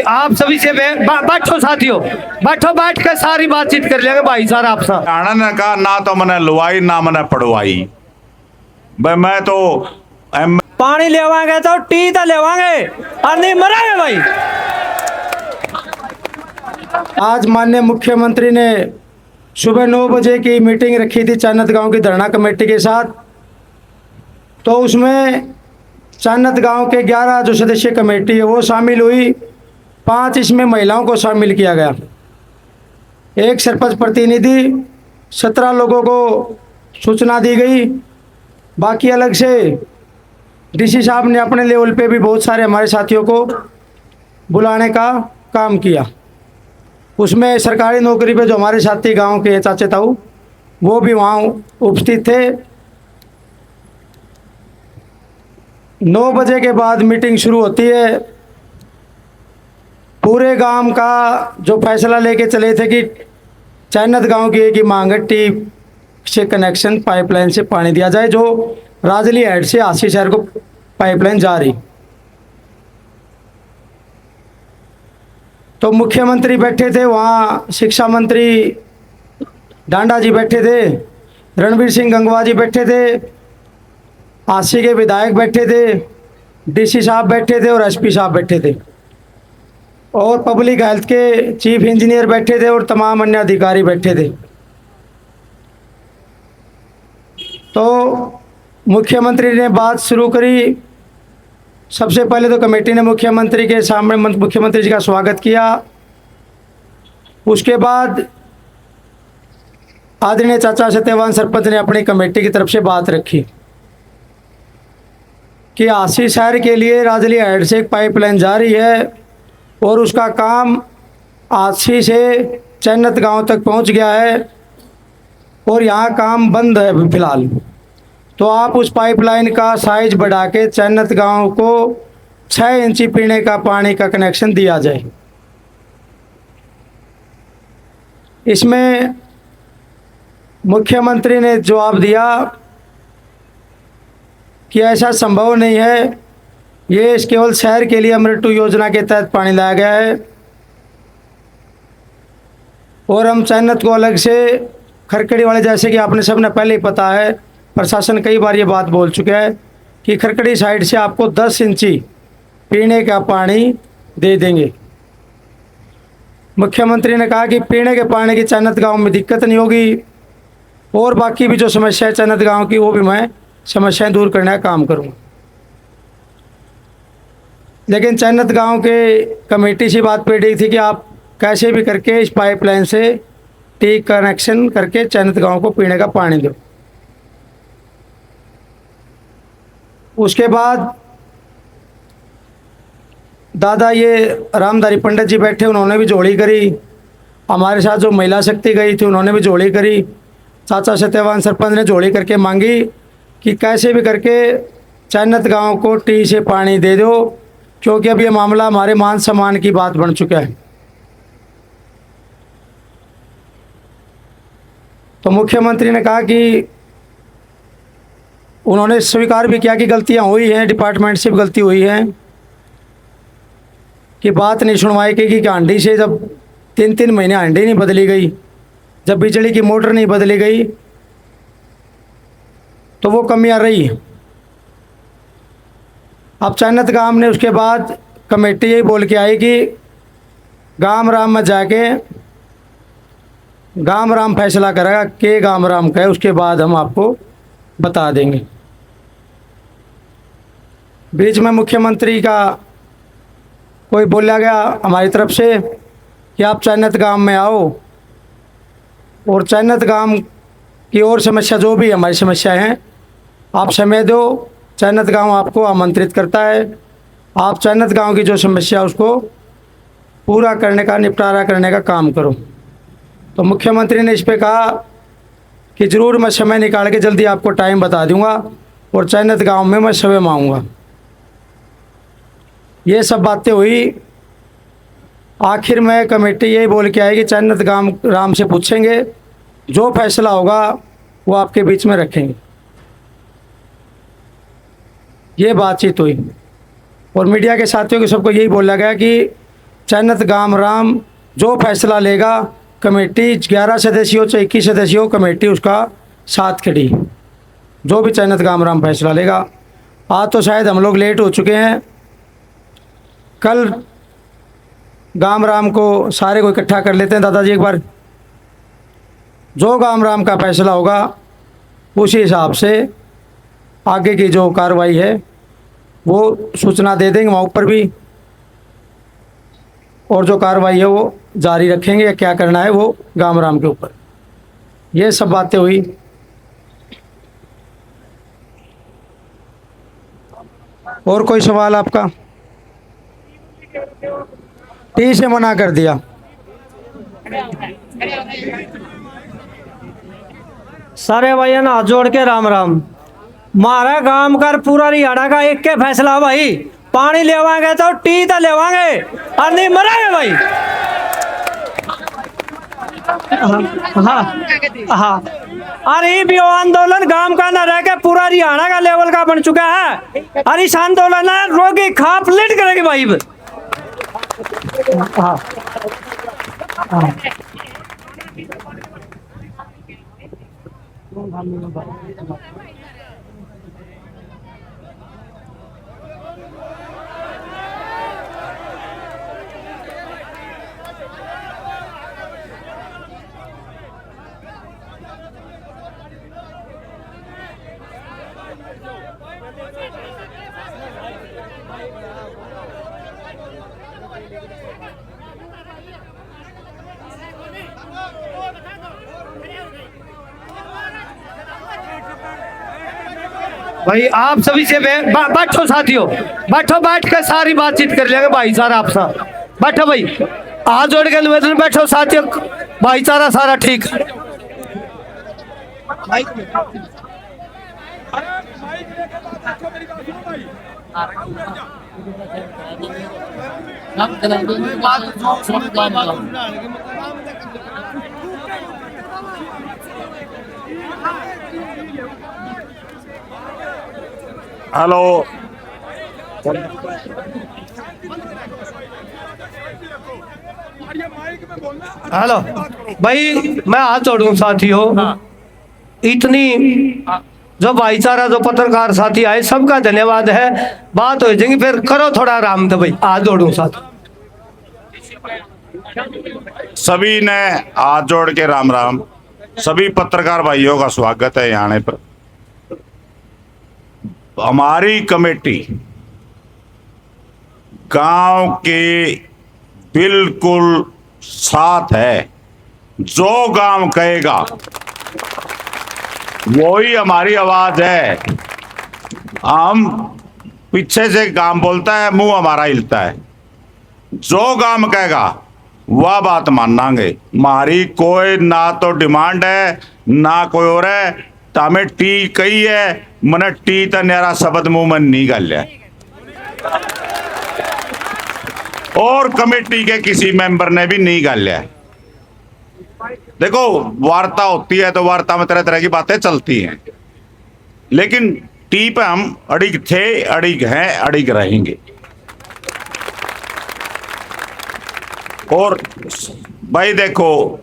आप सभी से बैठो साथियों, बैठो, बैठ कर सारी बातचीत कर लेंगे भाई साहब आपसे। आनंद ने कहा ना तो मैंने लुवाई ना मैंने पढ़वाई। भाई मैं तो पानी लेवांगे तो टी तो लेवांगे और नहीं मरांगे भाई। आज माननीय मुख्यमंत्री ने सुबह 9 बजे की मीटिंग रखी थी चानत गांव की धरना कमेटी के साथ। तो उसमें चानत गांव के 11 जो सदस्य कमेटी है वो शामिल हुई, 5 इसमें महिलाओं को शामिल किया गया, एक सरपंच प्रतिनिधि, 17 लोगों को सूचना दी गई। बाकी अलग से डीसी साहब ने अपने लेवल पे भी बहुत सारे हमारे साथियों को बुलाने का काम किया। उसमें सरकारी नौकरी पे जो हमारे साथी गांव के चाचे ताऊ वो भी वहाँ उपस्थित थे। 9 बजे के बाद मीटिंग शुरू होती है। पूरे गांव का जो फैसला लेके चले थे कि चानत गांव की एक ही मांगट्टी से कनेक्शन पाइपलाइन से पानी दिया जाए, जो राजली हेड से आसी शहर को पाइपलाइन जा रही। तो मुख्यमंत्री बैठे थे वहाँ, शिक्षा मंत्री डांडा जी बैठे थे, रणवीर सिंह गंगवा जी बैठे थे, आसी के विधायक बैठे थे, डीसी साहब बैठे थे और एसपी साहब बैठे थे, और पब्लिक हेल्थ के चीफ इंजीनियर बैठे थे और तमाम अन्य अधिकारी बैठे थे। तो मुख्यमंत्री ने बात शुरू करी। सबसे पहले तो कमेटी ने मुख्यमंत्री के सामने मुख्यमंत्री जी का स्वागत किया। उसके बाद आदरणीय चाचा सत्यवान सरपंच ने अपनी कमेटी की तरफ से बात रखी कि आसी शहर के लिए राजली हेड से एक पाइपलाइन जारी है और उसका काम आसी से चन्नत गांव तक पहुंच गया है और यहाँ काम बंद है फिलहाल। तो आप उस पाइपलाइन का साइज बढ़ा के चन्नत गांव को 6 इंची पीने का पानी का कनेक्शन दिया जाए। इसमें मुख्यमंत्री ने जवाब दिया कि ऐसा संभव नहीं है, ये केवल शहर के लिए अमृत 2 योजना के तहत पानी लाया गया है और हम चन्नत को अलग से खरकड़ी वाले, जैसे कि आपने सबने पहले ही पता है, प्रशासन कई बार ये बात बोल चुका है कि खरकड़ी साइड से आपको 10 इंची पीने का पानी दे देंगे। मुख्यमंत्री ने कहा कि पीने के पानी की चन्नत गांव में दिक्कत नहीं होगी और बाकी भी जो समस्या है चन्नत गांव की वो भी मैं समस्याएं दूर करने का काम करूँगा। लेकिन चन्नत गांव के कमेटी से बात पेड़ी थी कि आप कैसे भी करके इस पाइपलाइन से टी कनेक्शन करके चन्नत गांव को पीने का पानी दो। उसके बाद दादा ये रामधारी पंडित जी बैठे, उन्होंने भी जोड़ी करी। हमारे साथ जो महिला शक्ति गई थी उन्होंने भी जोड़ी करी। चाचा सत्यवान सरपंच ने जोड़ी करके मांगी कि कैसे भी करके चन्नत गांव को टी से पानी दे दो, क्योंकि अब ये मामला हमारे मान सम्मान की बात बन चुका है। तो मुख्यमंत्री ने कहा कि उन्होंने स्वीकार भी किया कि गलतियां हुई हैं, डिपार्टमेंट से भी गलती हुई है, कि बात नहीं सुनवाई कि हांडी से जब 3-3 महीने हांडी नहीं बदली गई, जब बिजली की मोटर नहीं बदली गई तो वो कमियां रही। अब चन्नत गांव ने उसके बाद कमेटी यही बोल के आई कि गाम राम में जाके गाम राम फैसला करेगा कि गाम राम का है, उसके बाद हम आपको बता देंगे। बीच में मुख्यमंत्री का कोई बोला गया हमारी तरफ से कि आप चन्नत गांव में आओ और चन्नत गांव की और समस्या जो भी हमारी समस्याएं हैं आप समय दो, चन्नत गांव आपको आमंत्रित करता है, आप चन्नत गांव की जो समस्या उसको पूरा करने का, निपटारा करने का काम करो। तो मुख्यमंत्री ने इस पे कहा कि ज़रूर मैं समय निकाल के जल्दी आपको टाइम बता दूंगा और चन्नत गांव में मैं समय में आऊँगा। ये सब बातें हुई। आखिर में कमेटी यही बोल के आई कि चन्नत गांव राम से पूछेंगे, जो फैसला होगा वो आपके बीच में रखेंगे। ये बातचीत हुई और मीडिया के साथियों को सबको यही बोला गया कि चन्नत गाम राम जो फैसला लेगा, कमेटी 11 सदस्यों से 21 सदस्यों कमेटी उसका साथ खड़ी, जो भी चन्नत गाम राम फैसला लेगा। आज तो शायद हम लोग लेट हो चुके हैं, कल गाम राम को सारे को इकट्ठा कर लेते हैं दादाजी एक बार। जो गाम राम का फैसला होगा उसी हिसाब से आगे की जो कार्रवाई है वो सूचना दे देंगे वहाँ ऊपर भी, और जो कार्रवाई है वो जारी रखेंगे या क्या करना है वो गाम राम के ऊपर। ये सब बातें हुई। और कोई सवाल आपका? टी से मना कर दिया। सारे भैया ना हाथ जोड़ के राम राम। मारा काम कर पूरा हरियाणा का एक के फैसला भाई, पानी लेवांगे तो टी तो लेवांगे और नहीं मरांगे भाई। हाँ हाँ, अरे भी आंदोलन गांव का ना रह के पूरा हरियाणा का लेवल का बन चुका है। अरे इस आंदोलन रोगी खाप लिट करेगी भाई। हाँ हाँ भाई आप सभी से बैठो साथियों, बैठो, बैठ कर सारी बातचीत कर लेंगे भाईचारा आपसा। बैठो भाई, हाथ जोड़ के निवेदन, बैठो साथियों, भाईचारा सारा ठीक है। हेलो, हेलो भाई, मैं हाथ जोड़ूं साथियों। इतनी जो भाईचारा जो पत्रकार साथी आए सबका धन्यवाद है। बात हो जाएगी फिर, करो थोड़ा आराम। तो भाई हाथ जोड़ूं साथ सभी ने हाथ जोड़ के राम राम। सभी पत्रकार भाइयों का स्वागत है यहाँ आने पर। हमारी कमेटी गांव के बिल्कुल साथ है। जो गांव कहेगा वही हमारी आवाज है। हम पीछे से गांव बोलता है, मुंह हमारा हिलता है। जो गांव कहेगा वह बात मानांगे। हमारी कोई ना तो डिमांड है ना कोई और है। तो हमें टी कही है, मैंने टी तो न्यारा शब्द मुंह में नहीं गल है। और कमेटी के किसी मेंबर ने भी नहीं गल है। देखो, वार्ता होती है तो वार्ता में तरह तरह की बातें चलती हैं, लेकिन टी पे हम अड़िग थे, अड़िग हैं, अड़िग रहेंगे। और भाई देखो,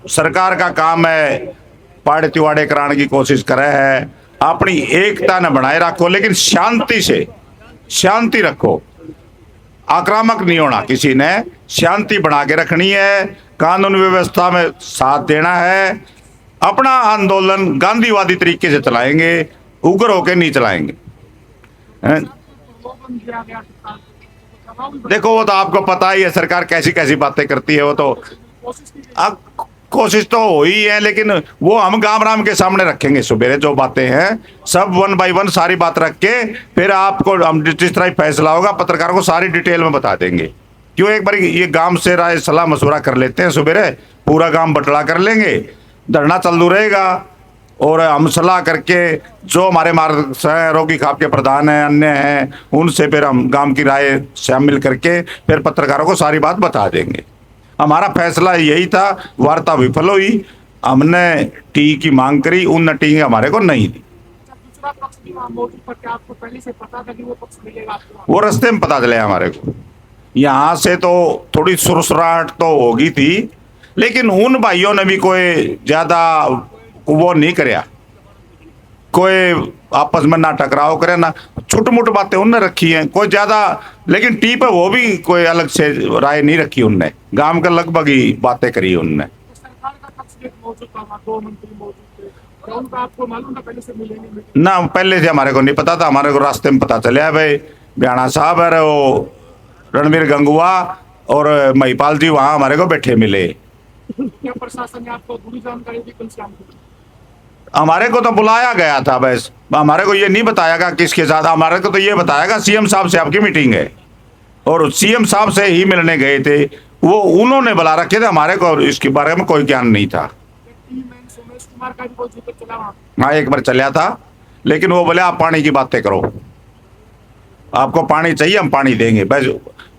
सरकार का काम है पाड़े तिवाड़े कराने की कोशिश करे है। अपनी एकता न बनाए रखो, लेकिन शांति से, शांति रखो। आक्रामक नहीं होना किसी ने, शांति बना के रखनी है। कानून व्यवस्था में साथ देना है। अपना आंदोलन गांधीवादी तरीके से चलाएंगे, उग्र होकर नहीं चलाएंगे। देखो, वो तो आपको पता ही है सरकार कैसी कैसी बातें करती है। वो तो अब कोशिश तो हो ही है, लेकिन वो हम गाम राम के सामने रखेंगे। सुबेरे जो बातें हैं सब 1 बाय 1 सारी बात रख के फिर आपको हम जिस तरह फैसला होगा पत्रकार को सारी डिटेल में बता देंगे। क्यों, एक बार ये गांव से राय सलाह मशवरा कर लेते हैं। सुबेरे पूरा गांव बटला कर लेंगे, धरना चालू रहेगा और हम सलाह करके जो हमारे मार्ग रोगी खाप के प्रधान हैं, अन्य हैं, उनसे फिर हम गांव की राय शामिल करके फिर पत्रकारों को सारी बात बता देंगे। हमारा फैसला यही था। वार्ता विफल हुई, हमने टी की मांग करी, उन टी हमारे को नहीं दी। वो रास्ते में पता चले हमारे को। यहाँ से तो थोड़ी सुरसराहट तो होगी थी, लेकिन उन भाइयों ने भी कोई ज्यादा वो नहीं करया, कोई आपस में ना टकराव करे ना छोटी मोटी बातें उनने रखी हैं, कोई ज्यादा। लेकिन टी पे वो भी कोई अलग से राय नहीं रखी उनने, गांव के लगभग ही बातें करी उनने। सरकार का पक्ष मौजूद था, वहाँ 2 मंत्री मौजूद थे, क्या उनका आपको मालूम था पहले से मिलेंगे मीटिंग? ना पहले से हमारे को नहीं पता था, हमारे को रास्ते में पता चला भाई ब्याणा साहब है वो रणवीर गंगुआ और महिपाल जी वहां हमारे को बैठे मिले। क्या प्रशासन ने आपको पूरी जानकारी दी कल शाम को? हमारे को तो बुलाया गया था, बस हमारे को ये नहीं बतायागा किसके साथ, हमारे को तो ये बतायागा सीएम साहब से आपकी मीटिंग है, और सीएम साहब से ही मिलने गए थे, वो उन्होंने बुला रखे थे, हमारे को इसके बारे में कोई ज्ञान नहीं था। सोमेश कुमार का भी बहुत जिक्र चला वहाँ। हाँ एक बार चला था, लेकिन वो बोले आप पानी की बातें करो, आपको पानी चाहिए हम पानी देंगे, बस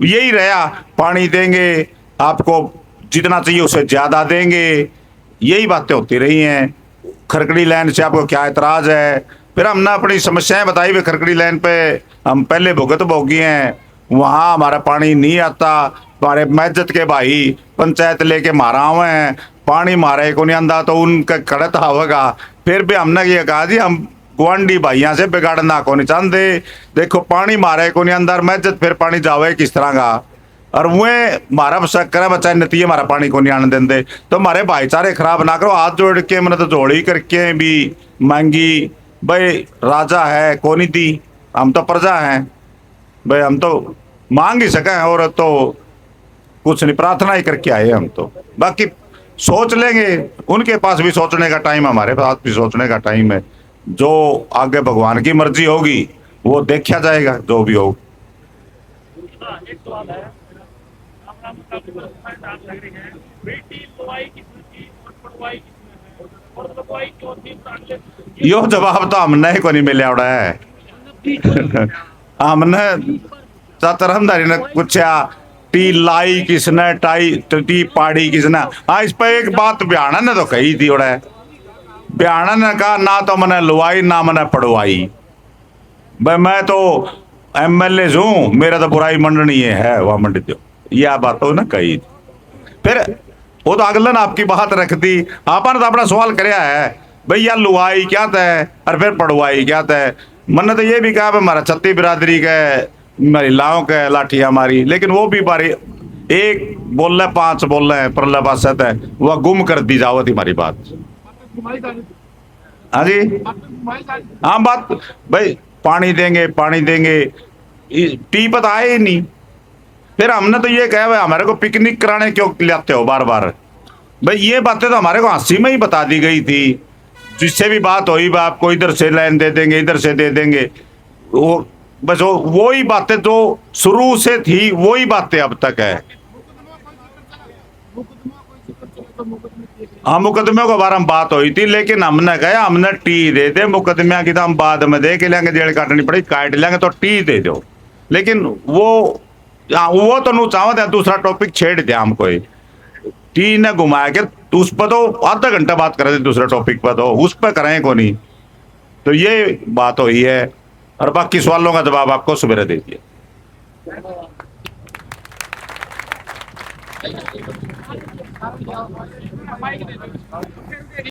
यही रहा, पानी देंगे आपको जितना चाहिए उससे ज्यादा देंगे, यही बातें होती रही हैं। खरकड़ी लाइन से आपको क्या एतराज है, फिर हमने अपनी समस्याएं बताई भी, खरकड़ी लाइन पे हम पहले भुगत भोगी हैं, वहाँ हमारा पानी नहीं आता, हमारे महजत के भाई पंचायत लेके मारा हुए हैं, पानी मारे को नहीं आंदा तो उनका कड़त होगा। फिर भी हमने ये कहा जी हम गुआंढी भाइयों से बिगाड़ना को नहीं चाहते, देखो पानी मारे को नहीं अंदर महजत फिर पानी जावे किस तरह का, और वो मारा करे बच्चा नतीजे हमारा पानी को नहीं आने देंगे, तो हमारे भाईचारे खराब ना करो। हाथ जोड़ के मैंने तो जोड़ी करके भी मांगी, भाई राजा है को नहीं दी, हम तो प्रजा हैं भाई, हम तो मांग ही सके और तो कुछ नहीं, प्रार्थना ही करके आए हम तो, बाकी सोच लेंगे, उनके पास भी सोचने का टाइम, हमारे पास भी सोचने का टाइम है, जो आगे भगवान की मर्जी होगी वो देखा जाएगा जो भी हो। एक सवाल है, राम का डाल लग रही है, बेटी लुवाई किसने की और पढ़वाई किसने है, और लुवाई क्यों थी? यो जवाब तो हमने को नहीं मिले उड़ा है। हमने धर्मधारी ने पूछा टी लाई किसने, टी पाड़ी किसने। हाँ इस पर एक बात ब्याणा ने तो कही थी उड़ा, ब्याणा ने कहा ना तो मैंने लुवाई ना मैंने पढ़वाई, भाई मैं तो एमएलए हूँ, मेरा तो बुराई मंडनी है वह मंडी दो, यह बात तो ना कही। फिर वो तो अगलन आपकी बात रख दी, आपने तो अपना सवाल कराया है भैया लुवाई क्या तय और फिर पढ़वाई क्या तय। मैंने तो ये भी कहा हमारा छत्ती बिरादरी के महिलाओं के लाठियां मारी, लेकिन वो भी बारी एक बोल रहे 5 बोल रहे हैं परला बासत है, वह गुम कर दी जावत हमारी बात। हाँ जी हाँ बात भाई पानी देंगे टी पता है ही नहीं। फिर हमने तो ये कहा भाई हमारे को पिकनिक कराने क्यों लाते हो बार बार, भाई ये बातें तो हमारे को हंसी में ही बता दी गई थी, जिससे भी बात हुई आपको इधर से लाइन दे देंगे इधर से दे देंगे, वो बस वो ही बातें जो शुरू से थी वही बातें अब तक है। हाँ मुकदमे के बारे में बात हुई थी, लेकिन हमने कहा हमने टी दे दे, मुकदमे की तो हम बाद में देख लेंगे, जेल काटनी पड़ी काट लेंगे तो टी दे दो। लेकिन वो तो नहीं चाहते दूसरा टॉपिक छेड़ दिया हमको, टी ने घुमाया के उस पर तो आधा घंटा बात कर रहे थे, दूसरे टॉपिक पर तो उस पर करें को नहीं, तो ये बात हुई है। और बाकी सवालों का जवाब आपको सवेरे दे दिया।